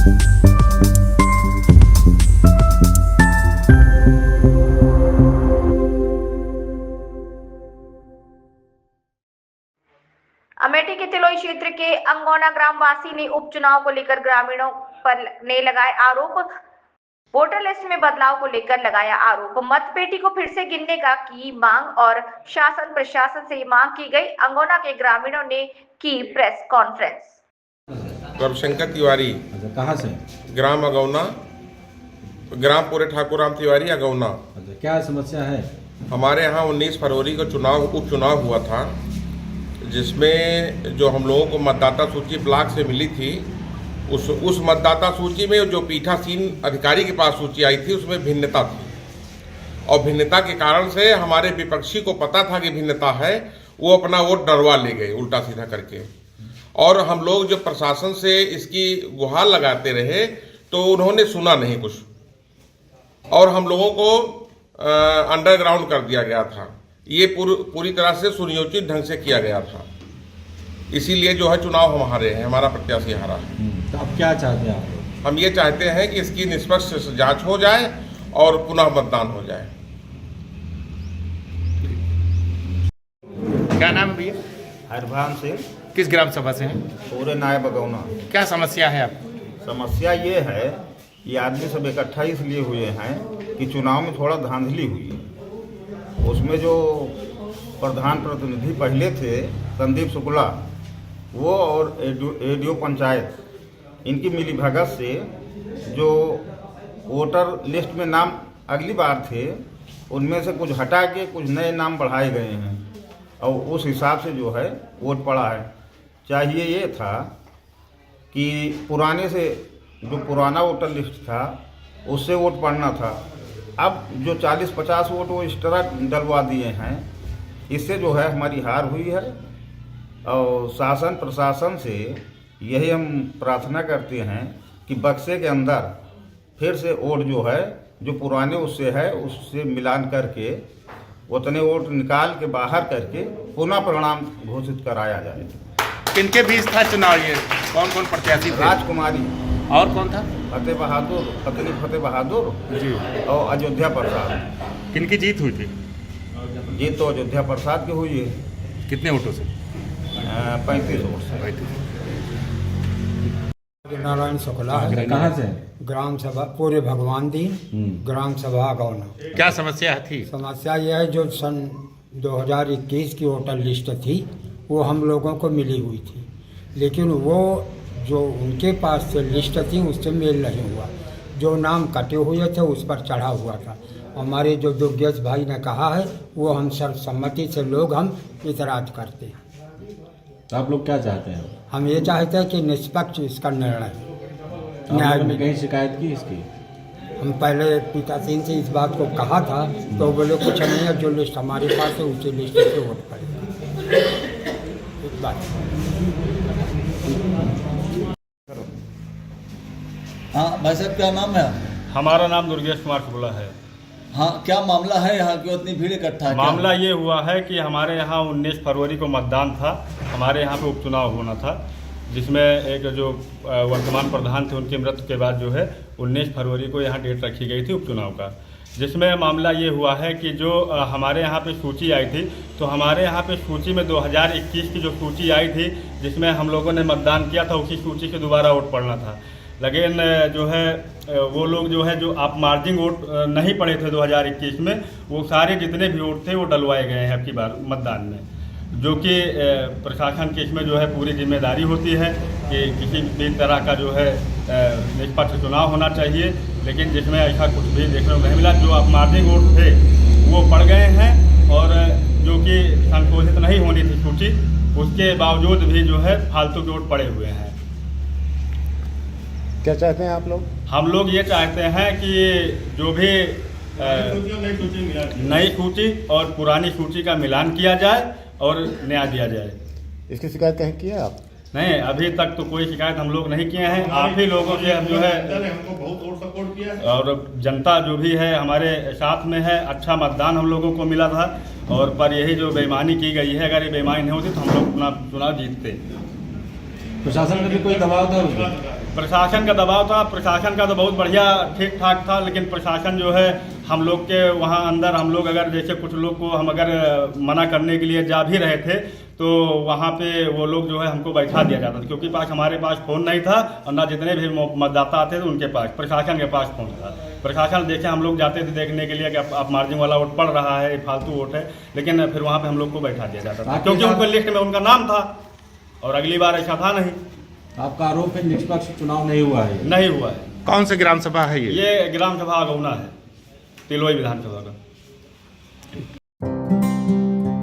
अमेठी के तिलोई क्षेत्र के अंगोना ग्रामवासी ने उपचुनाव को लेकर ग्रामीणों पर ने लगाए आरोप। वोटर लिस्ट में बदलाव को लेकर लगाया आरोप। मतपेटी को फिर से गिनने का की मांग और शासन प्रशासन से मांग की गई। अंगोना के ग्रामीणों ने की प्रेस कॉन्फ्रेंस। रविशंकर तिवारी, कहाँ से? ग्राम अगौना, ग्राम पूरे ठाकुर राम तिवारी अगौना। क्या समस्या है? हमारे यहाँ 19 फरवरी को उपचुनाव हुआ था, जिसमें जो हम लोगों को मतदाता सूची ब्लॉक से मिली थी, उस मतदाता सूची में जो पीठासीन अधिकारी के पास सूची आई थी उसमें भिन्नता थी, और भिन्नता के कारण से हमारे विपक्षी को पता था कि भिन्नता है, वो अपना वोट डरवा ले गए उल्टा सीधा करके। और हम लोग जो प्रशासन से इसकी गुहार लगाते रहे तो उन्होंने सुना नहीं कुछ, और हम लोगों को अंडरग्राउंड कर दिया गया था। ये पूरी तरह से सुनियोजित ढंग से किया गया था, इसीलिए जो है चुनाव हम हारे हैं, हमारा प्रत्याशी हारा है। तो अब क्या चाहते हैं आप लोग? हम ये चाहते हैं कि इसकी निष्पक्ष जांच हो जाए और पुनः मतदान हो जाए। क्या नाम है भैया? हरभान से। किस ग्राम सभा से हैं? पूरे नायब अगौना। क्या समस्या है आपकी? समस्या ये है कि आदमी सब इकट्ठा इसलिए हुए हैं कि चुनाव में थोड़ा धांधली हुई। उसमें जो प्रधान प्रतिनिधि पहले थे संदीप शुक्ला, वो और एडीओ पंचायत, इनकी मिलीभगत से जो वोटर लिस्ट में नाम अगली बार थे उनमें से कुछ हटा के कुछ नए नाम बढ़ाए गए हैं, और उस हिसाब से जो है वोट पड़ा है। चाहिए ये था कि पुराने से जो पुराना वोटर लिस्ट था उससे वोट पड़ना था। अब जो 40-50 वोट वो इस तरह डलवा दिए हैं, इससे जो है हमारी हार हुई है। और शासन प्रशासन से यही हम प्रार्थना करते हैं कि बक्से के अंदर फिर से वोट जो है जो पुराने उससे है उससे मिलान करके उतने वोट निकाल के बाहर करके पुनः परिणाम घोषित कराया जाए। किनके बीच था चुनाव? ये कौन कौन प्रत्याशी थे? राजकुमारी और कौन था? फतेह बहादुर जी, और अयोध्या प्रसाद। किनकी जीत हुई थी? जीत तो अयोध्या प्रसाद की हुई है। कितने वोटों से? 35 वोट से। नारायण शुक्ला है। कहाँ से? ग्राम सभा पूरे भगवान दीन, ग्राम सभा गौना। क्या समस्या थी? समस्या यह है जो सन 2021 की वोटर लिस्ट थी वो हम लोगों को मिली हुई थी, लेकिन वो जो उनके पास से लिस्ट थी उससे मेल नहीं हुआ। जो नाम कटे हुए थे उस पर चढ़ा हुआ था। हमारे जो दुर्गेश भाई ने कहा है वो हम सर्वसम्मति से लोग हम इतराज करते हैं। तो आप लोग क्या चाहते हैं? हम ये चाहते हैं कि निष्पक्ष इसका निर्णय न्याय में। कहीं शिकायत की इसकी? हम पहले पीतासीन से इस बात को कहा था तो बोले कुछ नहीं है, जो लिस्ट हमारे पास है उसी लिस्ट से वोट पड़ेगा। एक बात। हाँ भाई साहब, क्या नाम है? हमारा नाम दुर्गेश कुमार शुक्ला है। हाँ, क्या मामला है? यहाँ क्यों इतनी भीड़ इकट्ठा है? मामला ये हुआ है कि हमारे यहाँ 19 फरवरी को मतदान था, हमारे यहाँ पे उपचुनाव होना था, जिसमें एक जो वर्तमान प्रधान थे उनकी मृत्यु के बाद जो है 19 फरवरी को यहाँ डेट रखी गई थी उपचुनाव का। जिसमें मामला ये हुआ है कि जो हमारे यहाँ पे सूची आई थी, तो हमारे यहाँ पे सूची में 2021 की जो सूची आई थी जिसमें हम लोगों ने मतदान किया था, उसी सूची से दोबारा वोट पड़ना था। लेकिन जो है वो लोग जो है जो आप मार्जिंग वोट नहीं पड़े थे 2021 में, वो सारे जितने भी वोट थे वो डलवाए गए हैं अब की बार मतदान में, जो कि प्रशासन की इसमें जो है पूरी जिम्मेदारी होती है कि किसी भी तरह का जो है निष्पक्ष चुनाव होना चाहिए। लेकिन जिसमें ऐसा कुछ भी देखने को नहीं मिला। जो आप मार्जिंग वोट थे वो पड़ गए हैं, और जो कि संशोधित नहीं होनी थी सूची, उसके बावजूद भी जो है फालतू के वोट पड़े हुए हैं। क्या चाहते हैं आप लोग? हम लोग ये चाहते हैं कि जो भी नई सूची और पुरानी सूची का मिलान किया जाए और न्याय दिया जाए। इसकी शिकायत कहीं की है आप? नहीं, अभी तक तो कोई शिकायत हम लोग नहीं किए हैं। आप ही लोगों से हम जो है हमको बहुत सपोर्ट किया है, और जनता जो भी है हमारे साथ में है। अच्छा मतदान हम लोगों को मिला था, और पर यही जो बेईमानी की गई है, अगर ये बेईमानी नहीं होती तो हम लोग अपना चुनाव जीतते। प्रशासन ने भी कोई दबाव था उसमें? प्रशासन का दबाव था। प्रशासन का तो बहुत बढ़िया ठीक ठाक था, लेकिन प्रशासन जो है हम लोग के वहाँ अंदर, हम लोग अगर जैसे कुछ लोग को हम अगर मना करने के लिए जा भी रहे थे तो वहाँ पे वो लोग जो है हमको बैठा दिया जाता था, क्योंकि हमारे पास फ़ोन नहीं था और ना जितने भी मतदाता आते थे उनके पास, प्रशासन के पास फ़ोन था। प्रशासन देखे हम लोग जाते थे देखने के लिए कि आप मार्जिन वाला वोट पड़ रहा है, फालतू वोट है, लेकिन फिर वहाँ पे हम लोग को बैठा दिया जाता था क्योंकि उनके लिस्ट में उनका नाम था और अगली बार ऐसा था नहीं। आपका आरोप है निष्पक्ष चुनाव नहीं हुआ है? नहीं हुआ है। कौन सी ग्राम सभा है ये? ये ग्राम सभा अगौना है, तिलोई विधानसभा का।